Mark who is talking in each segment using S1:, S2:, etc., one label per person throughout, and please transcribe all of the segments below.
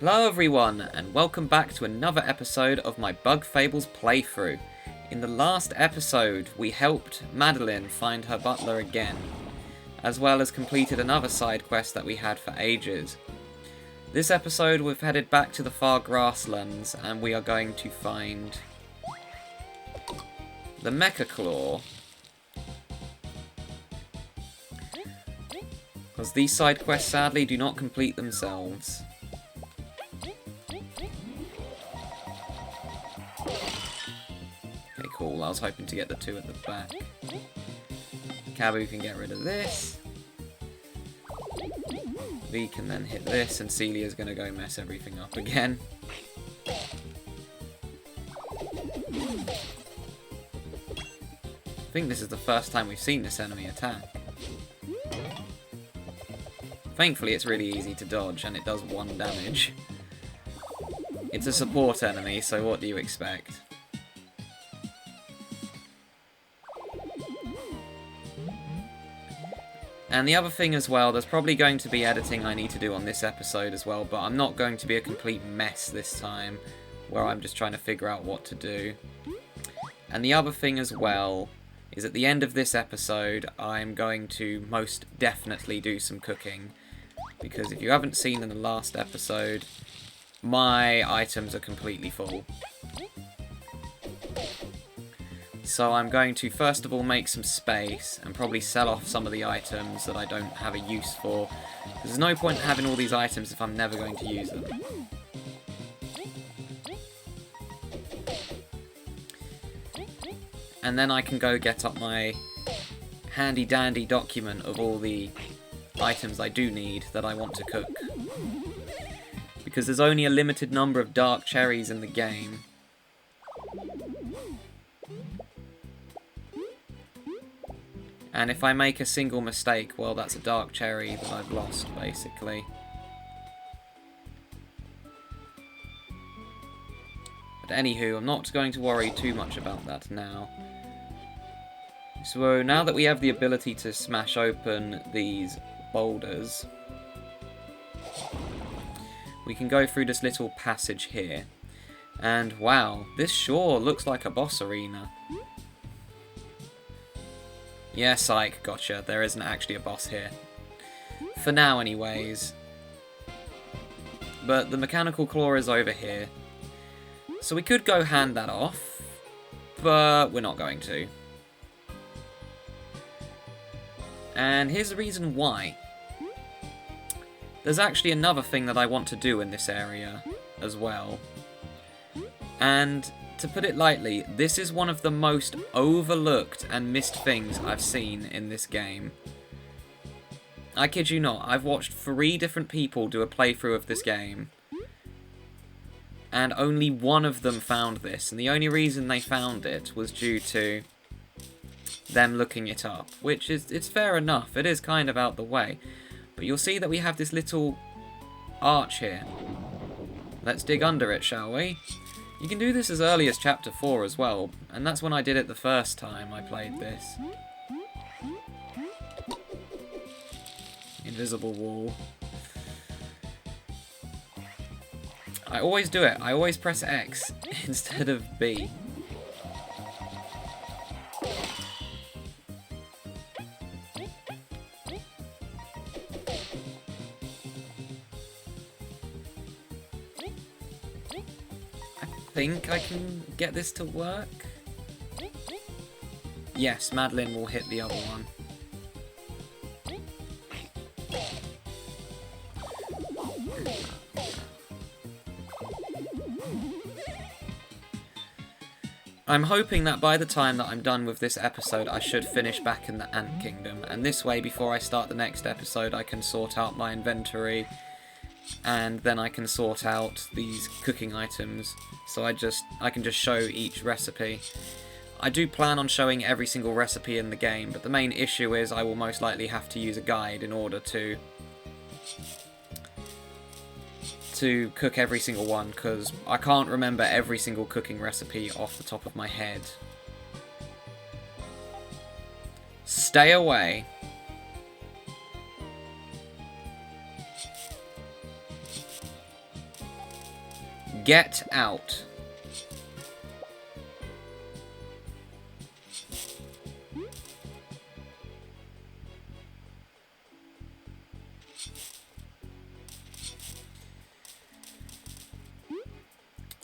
S1: Hello everyone, and welcome back to another episode of my Bug Fables playthrough. In the last episode, we helped Madeline find her butler again, as well as completed another side quest that we had for ages. This episode, we've headed back to the Far Grasslands, and we are going to find the Mecha Claw. Because these side quests sadly do not complete themselves. Okay, cool. I was hoping to get the two at the back. Cabu can get rid of this. V can then hit this, and Celia's going to go mess everything up again. I think this is the first time we've seen this enemy attack. Thankfully, it's really easy to dodge, and it does 1 damage. It's a support enemy, so what do you expect? And the other thing as well, there's probably going to be editing I need to do on this episode as well, but I'm not going to be a complete mess this time, where I'm just trying to figure out what to do. And the other thing as well is at the end of this episode, I'm going to most definitely do some cooking. Because if you haven't seen in the last episode, my items are completely full. So I'm going to first of all make some space and probably sell off some of the items that I don't have a use for. There's no point in having all these items if I'm never going to use them. And then I can go get up my handy dandy document of all the items I do need that I want to cook. Because there's only a limited number of dark cherries in the game. And if I make a single mistake, well, that's a dark cherry that I've lost, basically. But anywho, I'm not going to worry too much about that now. So now that we have the ability to smash open these boulders, we can go through this little passage here. And wow, this sure looks like a boss arena. Yeah, psych, gotcha. There isn't actually a boss here. For now, anyways. But the mechanical claw is over here. So we could go hand that off, but we're not going to. And here's the reason why. There's actually another thing that I want to do in this area as well. And to put it lightly, this is one of the most overlooked and missed things I've seen in this game. I kid you not, I've watched 3 different people do a playthrough of this game, and only one of them found this, and the only reason they found it was due to them looking it up, which is, it's fair enough, it is kind of out the way. But you'll see that we have this little arch here. Let's dig under it, shall we? You can do this as early as Chapter 4 as well, and that's when I did it the first time I played this. Invisible wall. I always do it. I always press X instead of B. I think I can get this to work. Yes, Madeline will hit the other one. I'm hoping that by the time that I'm done with this episode, I should finish back in the Ant Kingdom, and this way, before I start the next episode, I can sort out my inventory, and then I can sort out these cooking items, so I can just show each recipe. I do plan on showing every single recipe in the game, but the main issue is I will most likely have to use a guide in order to cook every single one, because I can't remember every single cooking recipe off the top of my head. Stay away. Get out.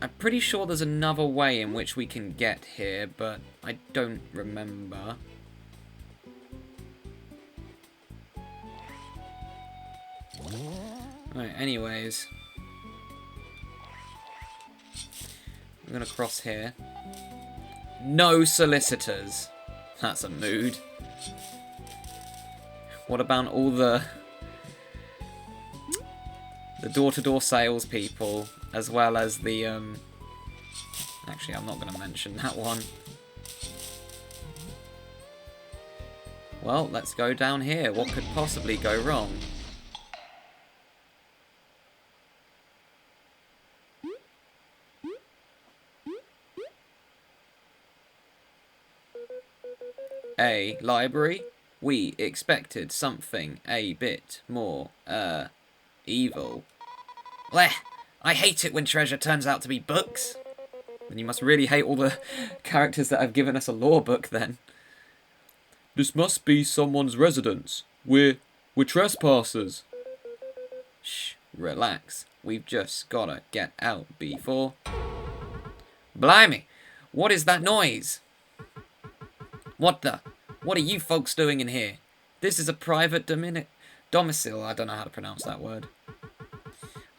S1: I'm pretty sure there's another way in which we can get here, but I don't remember. Right, anyways. I'm gonna cross here. No solicitors. That's a mood. What about all the door-to-door salespeople, as well as the, actually, I'm not going to mention that one. Well, let's go down here. What could possibly go wrong? A library? We expected something a bit more, evil. Blech! I hate it when treasure turns out to be books. Then you must really hate all the characters that have given us a lore book, then. This must be someone's residence. We're trespassers. Shh, relax. We've just gotta get out before... Blimey! What is that noise? What are you folks doing in here? This is a private domicile. I don't know how to pronounce that word.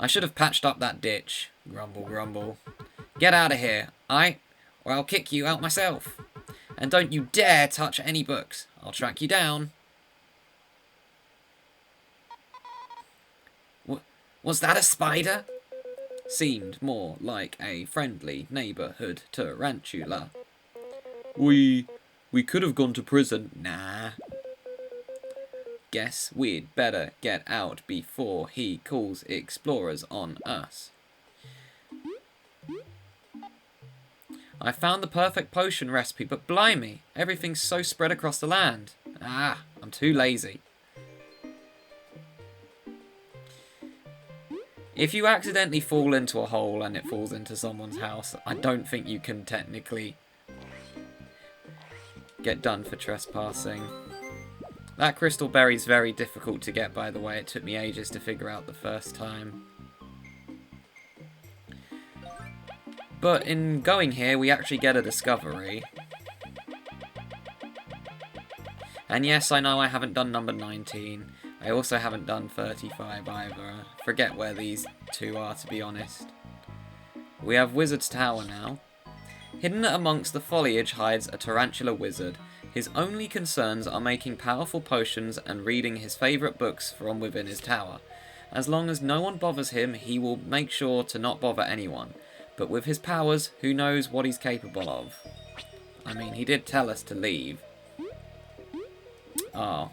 S1: I should have patched up that ditch. Grumble, grumble. Get out of here, or I'll kick you out myself. And don't you dare touch any books. I'll track you down. Was that a spider? Seemed more like a friendly neighborhood tarantula. We could have gone to prison. Nah. Guess we'd better get out before he calls explorers on us. I found the perfect potion recipe, but blimey, everything's so spread across the land. Ah, I'm too lazy. If you accidentally fall into a hole and it falls into someone's house, I don't think you can technically get done for trespassing. That crystal berry's very difficult to get, by the way. It took me ages to figure out the first time. But in going here, we actually get a discovery. And yes, I know I haven't done number 19. I also haven't done 35 either. Forget where these two are, to be honest. We have Wizard's Tower now. Hidden amongst the foliage hides a tarantula wizard. His only concerns are making powerful potions and reading his favourite books from within his tower. As long as no one bothers him, he will make sure to not bother anyone. But with his powers, who knows what he's capable of? I mean, he did tell us to leave. Oh.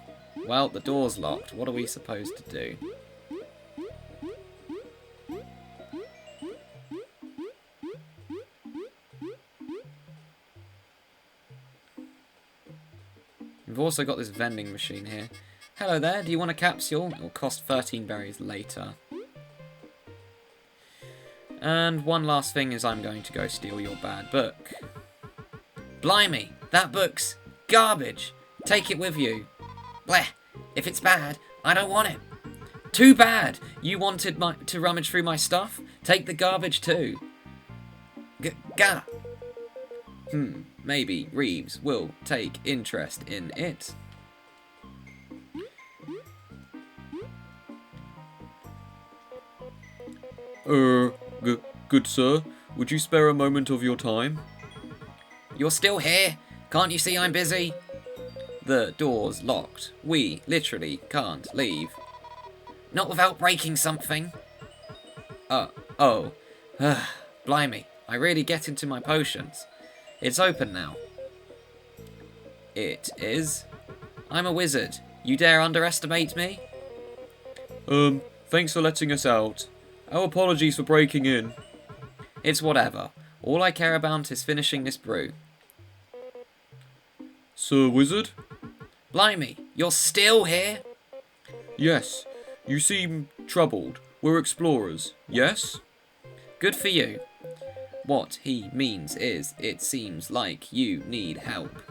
S1: Well, the door's locked. What are we supposed to do? We've also got this vending machine here. Hello there, do you want a capsule? It'll cost 13 berries later. And one last thing is I'm going to go steal your bad book. Blimey, that book's garbage. Take it with you. Bleh, if it's bad, I don't want it. Too bad. You wanted to rummage through my stuff? Take the garbage too. Gah. Maybe Reeves will take interest in it.
S2: Good sir, would you spare a moment of your time?
S1: You're still here? Can't you see I'm busy? The door's locked. We literally can't leave. Not without breaking something. Oh. Blimey, I really get into my potions. It's open now. It is. I'm a wizard. You dare underestimate me?
S2: Thanks for letting us out. Our apologies for breaking in.
S1: It's whatever. All I care about is finishing this brew.
S2: Sir Wizard?
S1: Blimey, you're still here?
S2: Yes. You seem troubled. We're explorers. Yes?
S1: Good for you. What he means is, it seems like you need help.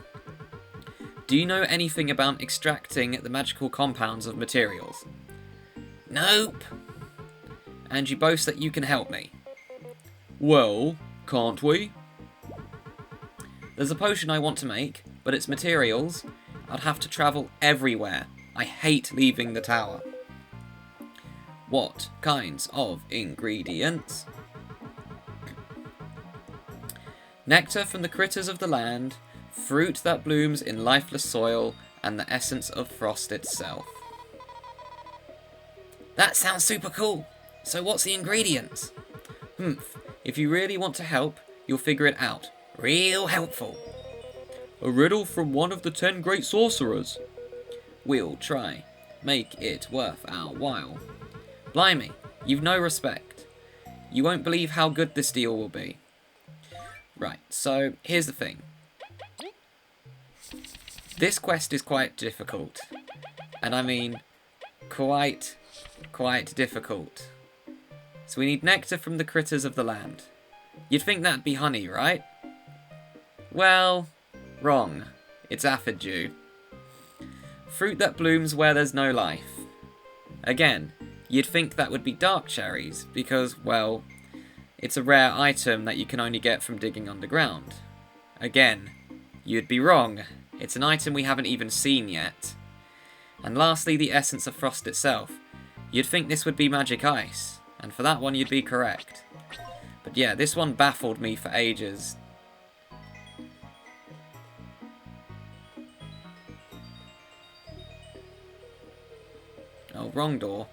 S1: Do you know anything about extracting the magical compounds of materials? Nope. And you boast that you can help me.
S2: Well, can't we?
S1: There's a potion I want to make, but its materials, I'd have to travel everywhere. I hate leaving the tower. What kinds of ingredients? Nectar from the critters of the land, fruit that blooms in lifeless soil, and the essence of frost itself. That sounds super cool. So what's the ingredients? If you really want to help, you'll figure it out. Real helpful.
S2: A riddle from one of the 10 great sorcerers.
S1: We'll try. Make it worth our while. Blimey, you've no respect. You won't believe how good this deal will be. Right, so here's the thing. This quest is quite difficult. And I mean, quite difficult. So we need nectar from the critters of the land. You'd think that'd be honey, right? Well, wrong. It's aphid dew. Fruit that blooms where there's no life. Again, you'd think that would be dark cherries, because, well, it's a rare item that you can only get from digging underground. Again, you'd be wrong. It's an item we haven't even seen yet. And lastly, the essence of frost itself. You'd think this would be magic ice, and for that one you'd be correct. But yeah, this one baffled me for ages. Oh, wrong door.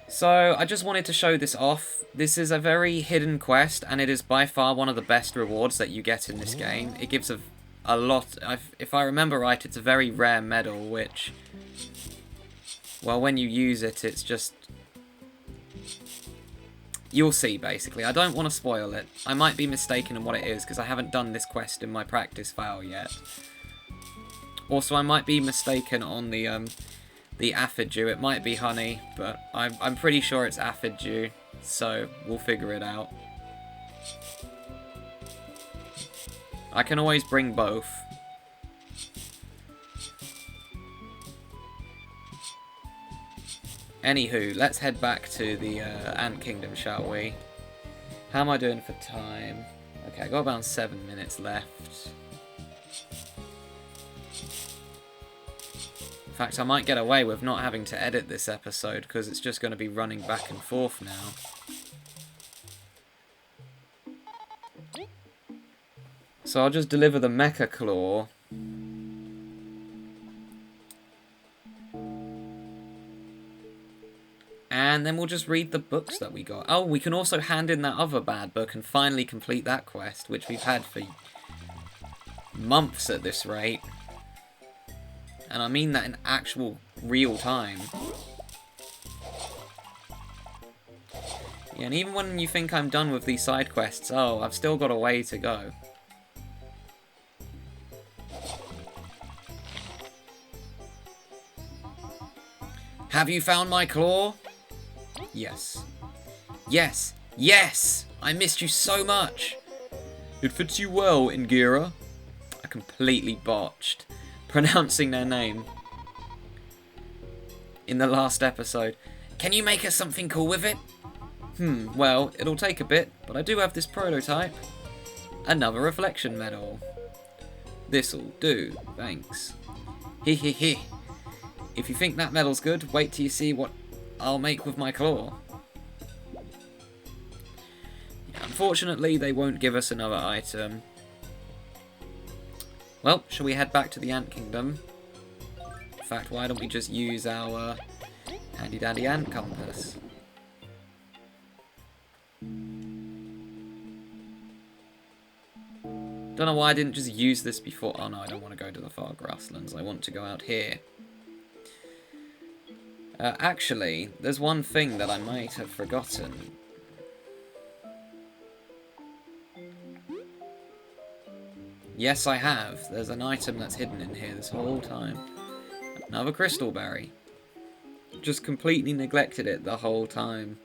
S1: So, I just wanted to show this off. This is a very hidden quest, and it is by far one of the best rewards that you get in this game. It gives a lot... If I remember right, it's a very rare medal, which... Well, when you use it, it's just... You'll see, basically. I don't want to spoil it. I might be mistaken in what it is, because I haven't done this quest in my practice file yet. Also, I might be mistaken on the aphid dew. It might be honey, but I'm pretty sure it's aphid dew, so we'll figure it out. I can always bring both. Anywho, let's head back to the Ant Kingdom, shall we? How am I doing for time? Okay, I got about 7 minutes left. In fact, I might get away with not having to edit this episode, because it's just going to be running back and forth now. So I'll just deliver the Mecha Claw. And then we'll just read the books that we got. Oh, we can also hand in that other bad book and finally complete that quest, which we've had for months at this rate. And I mean that in actual real time. Yeah, and even when you think I'm done with these side quests, oh, I've still got a way to go. Have you found my claw? Yes. Yes! Yes! I missed you so much!
S2: It fits you well, Ingira.
S1: I completely botched pronouncing their name in the last episode. Can you make us something cool with it? Well, it'll take a bit, but I do have this prototype. Another reflection medal. This'll do, thanks. He. If you think that medal's good, wait till you see what I'll make with my claw. Unfortunately, they won't give us another item. Well, shall we head back to the Ant Kingdom? In fact, why don't we just use our handy dandy ant compass? Don't know why I didn't just use this before. Oh no, I don't want to go to the Far Grasslands. I want to go out here. Actually, there's one thing that I might have forgotten. Yes, I have. There's an item that's hidden in here this whole time. Another crystal berry. Just completely neglected it the whole time.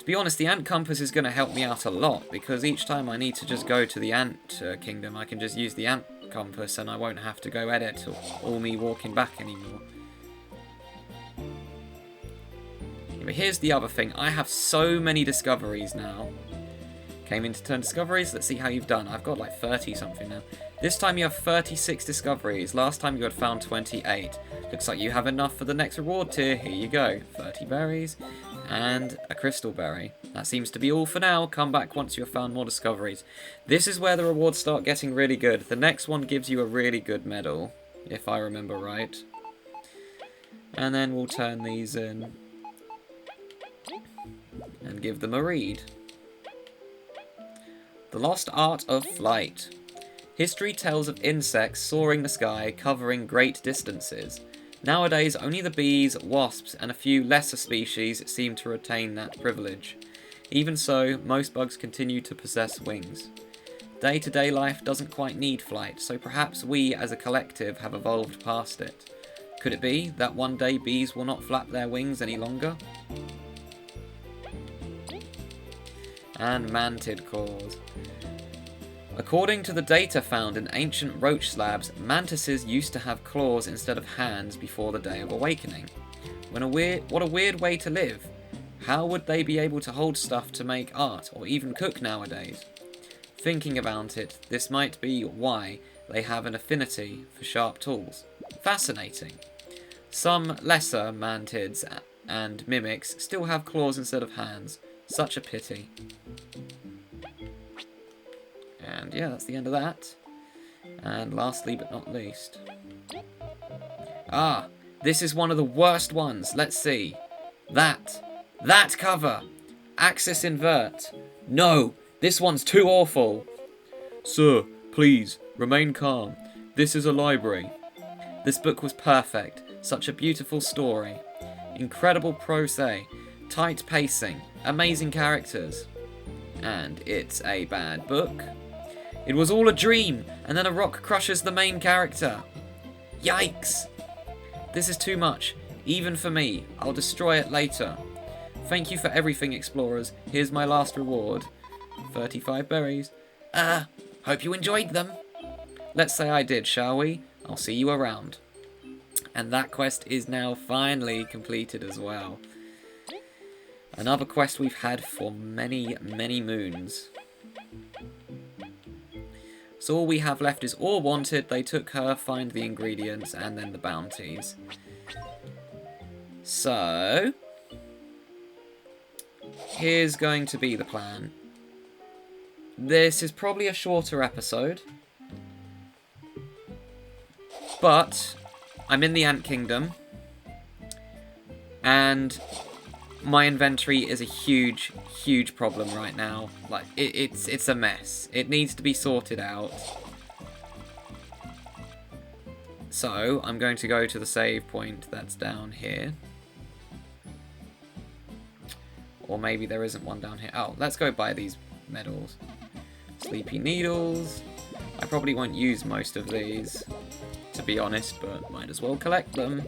S1: To be honest, the ant compass is going to help me out a lot, because each time I need to just go to the ant kingdom, I can just use the ant compass and I won't have to go edit or me walking back anymore. Yeah, but here's the other thing, I have so many discoveries now. Came in to turn discoveries, let's see how you've done. I've got like 30 something now. This time you have 36 discoveries, last time you had found 28. Looks like you have enough for the next reward tier, here you go. 30 berries and a crystal berry. That seems to be all for now, come back once you have found more discoveries. This is where the rewards start getting really good. The next one gives you a really good medal, if I remember right. And then we'll turn these in and give them a read. The Lost Art of Flight. History tells of insects soaring the sky, covering great distances. Nowadays, only the bees, wasps, and a few lesser species seem to retain that privilege. Even so, most bugs continue to possess wings. Day-to-day life doesn't quite need flight, so perhaps we as a collective have evolved past it. Could it be that one day bees will not flap their wings any longer? And mantid claws. According to the data found in ancient roach slabs, mantises used to have claws instead of hands before the Day of Awakening. What a weird way to live. How would they be able to hold stuff to make art or even cook nowadays? Thinking about it, this might be why they have an affinity for sharp tools. Fascinating. Some lesser mantids and mimics still have claws instead of hands. Such a pity. And yeah, that's the end of that. And lastly but not least. Ah, this is one of the worst ones. Let's see. That cover. Axis invert. No, this one's too awful.
S2: Sir, please, remain calm. This is a library.
S1: This book was perfect. Such a beautiful story. Incredible prose. Tight pacing. Amazing characters. And it's a bad book. It was all a dream, and then a rock crushes the main character. Yikes! This is too much, even for me. I'll destroy it later. Thank you for everything, explorers. Here's my last reward. 35 berries. Hope you enjoyed them. Let's say I did, shall we? I'll see you around. And that quest is now finally completed as well. Another quest we've had for many, many moons. So all we have left is all wanted. They took her, find the ingredients, and then the bounties. So here's going to be the plan. This is probably a shorter episode, but I'm in the Ant Kingdom, and my inventory is a huge, huge problem right now. Like, it's a mess. It needs to be sorted out. So, I'm going to go to the save point that's down here. Or maybe there isn't one down here. Oh, let's go buy these medals. Sleepy needles. I probably won't use most of these, to be honest, but might as well collect them.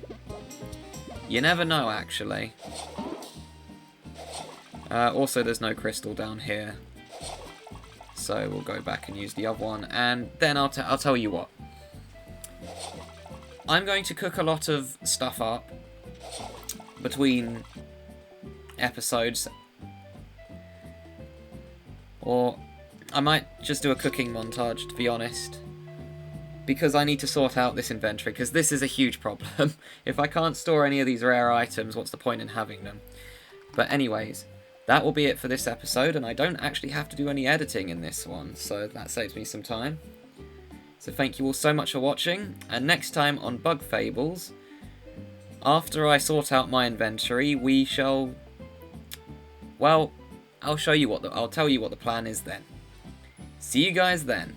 S1: You never know, actually. Also, there's no crystal down here, so we'll go back and use the other one, and then I'll tell you what. I'm going to cook a lot of stuff up between episodes, or I might just do a cooking montage, to be honest, because I need to sort out this inventory, because this is a huge problem. If I can't store any of these rare items, what's the point in having them? But anyways, that will be it for this episode, and I don't actually have to do any editing in this one, so that saves me some time. So thank you all so much for watching, and next time on Bug Fables, after I sort out my inventory, we shall... well, I'll tell you what the plan is then. See you guys then.